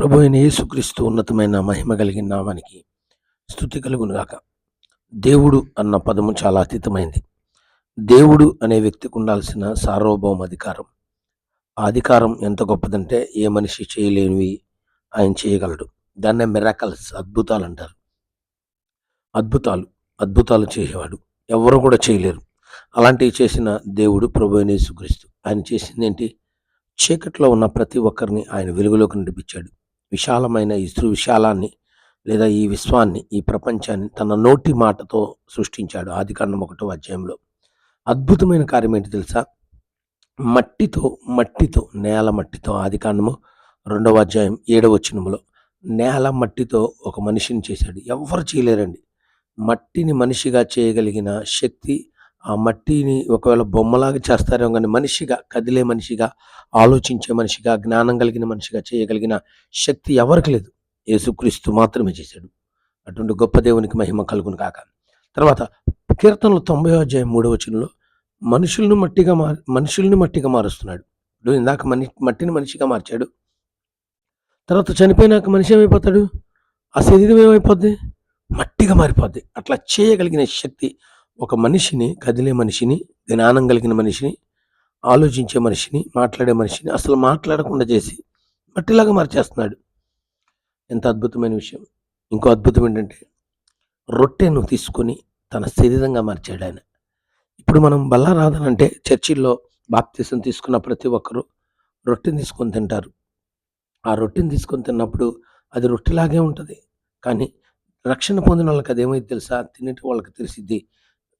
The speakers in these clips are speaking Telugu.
ప్రభు అయిన యేసుక్రీస్తు ఉన్నతమైన మహిమ కలిగిన నామానికి స్తుతి కలుగును గాక. దేవుడు అన్న పదము చాలా అతీతమైంది. దేవుడు అనే వ్యక్తికి ఉండాల్సిన సార్వభౌమ అధికారం. ఆ అధికారం ఎంత గొప్పదంటే ఏ మనిషి చేయలేనివి ఆయన చేయగలడు. దాన్నే మిరాకల్స్, అద్భుతాలు అంటారు. అద్భుతాలు అద్భుతాలు చేసేవాడు, ఎవరు కూడా చేయలేరు. అలాంటివి చేసిన దేవుడు ప్రభు అయిన యేసుక్రీస్తు. ఆయన చేసింది ఏంటి? చీకట్లో ఉన్న ప్రతి ఒక్కరిని ఆయన వెలుగులోకి నడిపించాడు. విశాలమైన ఈ విశాలాన్ని లేదా ఈ విశ్వాన్ని, ఈ ప్రపంచాన్ని తన నోటి మాటతో సృష్టించాడు. ఆదికాండం 1వ అధ్యాయంలో అద్భుతమైన కార్యం ఏంటి తెలుసా? మట్టితో నేల మట్టితో, ఆదికాండము 2వ అధ్యాయం 7వ వచనములో నేల మట్టితో ఒక మనిషిని చేశాడు. ఎవ్వరు చేయలేరండి. మట్టిని మనిషిగా చేయగలిగిన శక్తి, ఆ మట్టిని ఒకవేళ బొమ్మలాగా చేస్తారేమో కానీ మనిషిగా, కదిలే మనిషిగా, ఆలోచించే మనిషిగా, జ్ఞానం కలిగిన మనిషిగా చేయగలిగిన శక్తి ఎవరికి లేదు. యేసుక్రీస్తు మాత్రమే చేశాడు. అటువంటి గొప్ప దేవునికి మహిమ కలుగును కాక. తర్వాత కీర్తనలు 90వ అధ్యాయం 3వ వచనంలో మనుషుల్ని మట్టిగా మారుస్తున్నాడు. ఇప్పుడు ఇందాక మట్టిని మనిషిగా మార్చాడు. తర్వాత చనిపోయినాక మనిషి ఏమైపోతాడు? ఆ శరీరం ఏమైపోద్ది? మట్టిగా మారిపోద్ది. అట్లా చేయగలిగిన శక్తి ఒక మనిషిని, కదిలే మనిషిని, జ్ఞానం కలిగిన మనిషిని, ఆలోచించే మనిషిని, మాట్లాడే మనిషిని అసలు మాట్లాడకుండా చేసి మట్టిలాగా మార్చేస్తున్నాడు. ఎంత అద్భుతమైన విషయం. ఇంకో అద్భుతం ఏంటంటే రొట్టెను తీసుకొని తన శరీరంగా మార్చాడు ఆయన. ఇప్పుడు మనం బల్లారాధన అంటే చర్చిల్లో బాప్తిసం తీసుకున్న ప్రతి ఒక్కరూ రొట్టెని తీసుకొని తింటారు. ఆ రొట్టెని తీసుకొని తిన్నప్పుడు అది రొట్టెలాగే ఉంటుంది. కానీ రక్షణ పొందిన వాళ్ళకి అదేమైంది తెలుసా? తినేటి వాళ్ళకి తెలిసిద్ది.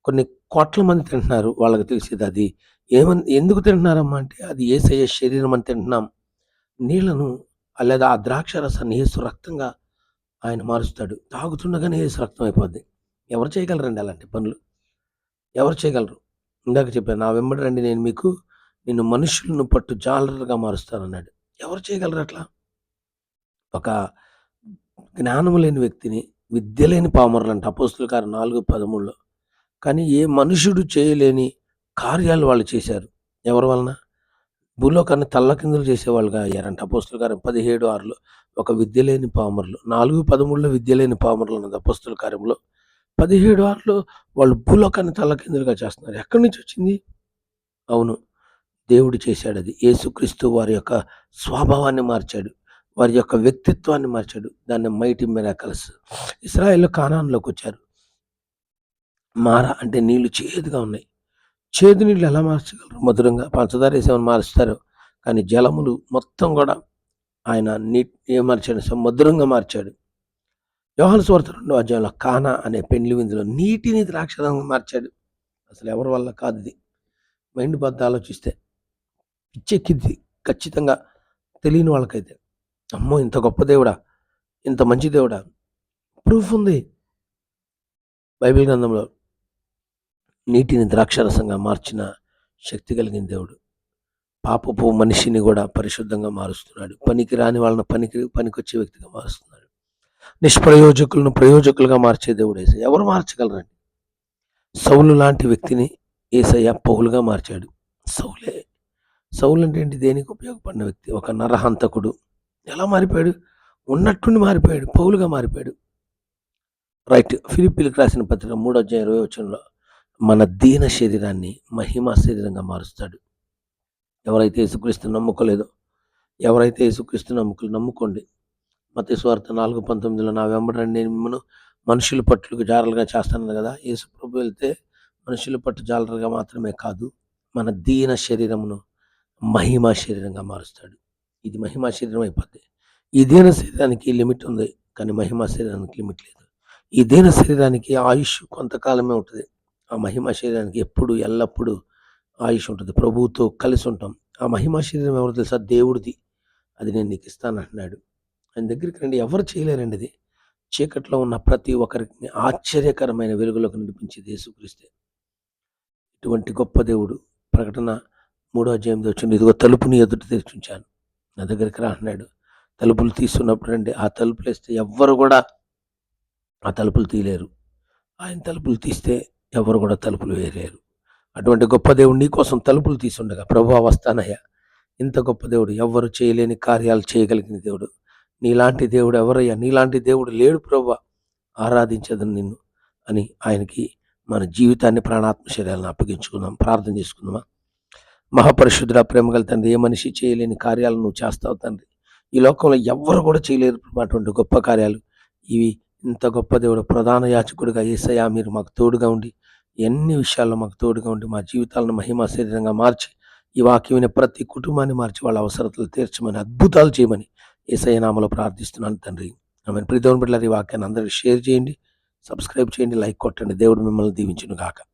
కొన్ని కోట్ల మంది తింటున్నారు, వాళ్ళకి తెలిసేది అది ఎందుకు తింటున్నారమ్మా అంటే అది యేసయ్య శరీరం అని తింటున్నాం. నీళ్లను లేదా ఆ ద్రాక్ష రసాన్ని యేసు రక్తంగా ఆయన మారుస్తాడు. తాగుతుండగానే యేసు రక్తం అయిపోద్ది. ఎవరు చేయగలరండి అలాంటి పనులు? ఎవరు చేయగలరు? ఇందాక చెప్పాను, నా వెంబడి రండి, నేను మీకు నిన్ను మనుషులను పట్టు జాలరుగా మారుస్తానన్నాడు. ఎవరు చేయగలరు అట్లా? ఒక జ్ఞానం లేని వ్యక్తిని విద్య లేని పామరులంట అపోస్తుల కార్యం 4:13లో. కానీ ఏ మనుషుడు చేయలేని కార్యాలు వాళ్ళు చేశారు. ఎవరి వలన? భూలోకాన్ని తల్లకిందులు చేసేవాళ్ళుగా అయ్యారంట. అపోస్తుల కార్యం 17:6లో ఒక విద్య లేని పామరులు, 4:13లో విద్య లేని పామరులు అన్నది అపోస్తుల కార్యంలో. 17:6లో వాళ్ళు భూలోకాన్ని తల్లకిందులుగా చేస్తున్నారు. ఎక్కడి నుంచి వచ్చింది? అవును, దేవుడు చేశాడు అది. యేసుక్రీస్తు వారి యొక్క స్వభావాన్ని మార్చాడు, వారి యొక్క వ్యక్తిత్వాన్ని మార్చాడు. దాన్ని మైటీ మిరాకల్స్. ఇశ్రాయేలు కానాన్లోకి వచ్చారు. మార అంటే నీళ్లు చేదుగా ఉన్నాయి. చేదు నీళ్ళు ఎలా మార్చగలరు? మధురంగా పంచదార వేసేమని మారుస్తారు. కానీ జలములు మొత్తం కూడా ఆయన ఏం మార్చాడు? మధురంగా మార్చాడు. యోహాను సువార్త 2వ అధ్యాయంలో కానా అనే పెండ్లి విందులో నీటిని ద్రాక్షరంగా మార్చాడు. అసలు ఎవరి వల్ల కాదు ఇది. మైండ్ బద్ద ఆలోచిస్తే పిచ్చెక్కిద్ది ఖచ్చితంగా, తెలియని వాళ్ళకైతే. అమ్మో, ఇంత గొప్ప దేవుడా, ఇంత మంచి దేవుడా! ప్రూఫ్ ఉంది బైబిల్ గ్రంథంలో. నీటిని ద్రాక్షరసంగా మార్చిన శక్తి కలిగిన దేవుడు పాపపు మనిషిని కూడా పరిశుద్ధంగా మారుస్తున్నాడు. పనికి రాని వాళ్ళని పనికొచ్చే వ్యక్తిగా మారుస్తున్నాడు. నిష్ప్రయోజకులను ప్రయోజకులుగా మార్చే దేవుడు యేసయ్య. ఎవరు మార్చగలరండి? సౌలు లాంటి వ్యక్తిని యేసయ్య పౌలుగా మార్చాడు. సౌలు అంటే ఏంటి? దేనికి ఉపయోగపడిన వ్యక్తి, ఒక నరహంతకుడు. ఎలా మారిపోయాడు? ఉన్నట్టుండి మారిపోయాడు, పౌలుగా మారిపోయాడు. రైట్. ఫిలిప్పీలకు రాసిన పత్రిక 3వ అధ్యాయం 20వ వచనంలో మన దీన శరీరాన్ని మహిమా శరీరంగా మారుస్తాడు. ఎవరైతే యేసుక్రీస్తుని నమ్ముకోలేదో, ఎవరైతే యేసుక్రీస్తు నమ్ముకోండి. మత్తయి సువార్త 4:19లో నా వెంబడి రండి, నేను మిమ్మల్ని మనుషుల పట్టులకు జాలరుగా చేస్తాను కదా. యేసు ప్రభు వెళ్తే మనుషుల పట్టు జాలరుగా మాత్రమే కాదు, మన దీన శరీరమును మహిమా శరీరంగా మారుస్తాడు. ఇది మహిమా శరీరం అయిపోద్ది. ఈ దీన శరీరానికి లిమిట్ ఉంది, కానీ మహిమా శరీరానికి లిమిట్ లేదు. ఈ దీన శరీరానికి ఆయుష్ కొంతకాలమే ఉంటుంది. ఆ మహిమా శరీరానికి ఎప్పుడు ఎల్లప్పుడూ ఆయుష్ ఉంటుంది. ప్రభువుతో కలిసి ఉంటాం. ఆ మహిమా శరీరం ఎవరు తెలుసా? దేవుడిది. అది నేను నీకు ఇస్తాను అంటున్నాడు. ఆయన దగ్గరికి రండి, ఎవరు చేయలేరండి ఇది. చీకట్లో ఉన్న ప్రతి ఒక్కరికి ఆశ్చర్యకరమైన వెలుగులోకి నడిపించేది యేసుక్రీస్తే. ఇటువంటి గొప్ప దేవుడు. ప్రకటన 3వ అధ్యాయంలో వచ్చింది, ఇదిగో తలుపుని ఎదుట తెరిచి ఉంచాను, నా దగ్గరికి రా అన్నాడు. తలుపులు తీస్తున్నప్పుడు రండి, ఆ తలుపులు వేస్తే ఎవ్వరు కూడా ఆ తలుపులు తీయలేరు. ఆయన తలుపులు తీస్తే ఎవరు కూడా తలుపులు వేయలేరు. అటువంటి గొప్ప దేవుడు నీ కోసం తలుపులు తీసుండగా ప్రభువా వస్తానయ్యా. ఇంత గొప్ప దేవుడు, ఎవ్వరు చేయలేని కార్యాలు చేయగలిగిన దేవుడు నీలాంటి దేవుడు ఎవరయ్యా, నీలాంటి దేవుడు లేడు ప్రభువా, ఆరాధించదను నిన్ను అని ఆయనకి మన జీవితాన్ని, ప్రాణాత్మ శరీరాలను అప్పగించుకుందాం. ప్రార్థన చేసుకుందామా. మహాపరిశుద్ధుడా, ప్రేమగల తండ్రి, ఏ మనిషి చేయలేని కార్యాలను నువ్వు చేస్తావు తండ్రి. ఈ లోకంలో ఎవ్వరు కూడా చేయలేరు అటువంటి గొప్ప కార్యాలు ఇవి. ఇంత గొప్ప దేవుడు, ప్రధాన యాజకుడిగా యేసయ్యా మీరు మాకు తోడుగా ఉండి, ఎన్ని విషయాల్లో మాకు తోడుగా ఉండి మా జీవితాలను మహిమ శరీరంగా మార్చి, ఈ వాక్యమైన ప్రతి కుటుంబాన్ని మార్చి వాళ్ళ అవసరతలు తీర్చమని, అద్భుతాలు చేయమని యేసయ్య నామములో ప్రార్థిస్తున్నాను తండ్రి. ఆమె ప్రియ దేవుని బిడ్డలారా, ఈ వాక్యాన్ని అందరికీ షేర్ చేయండి, సబ్స్క్రైబ్ చేయండి, లైక్ కొట్టండి. దేవుడు మిమ్మల్ని దీవించును గాక.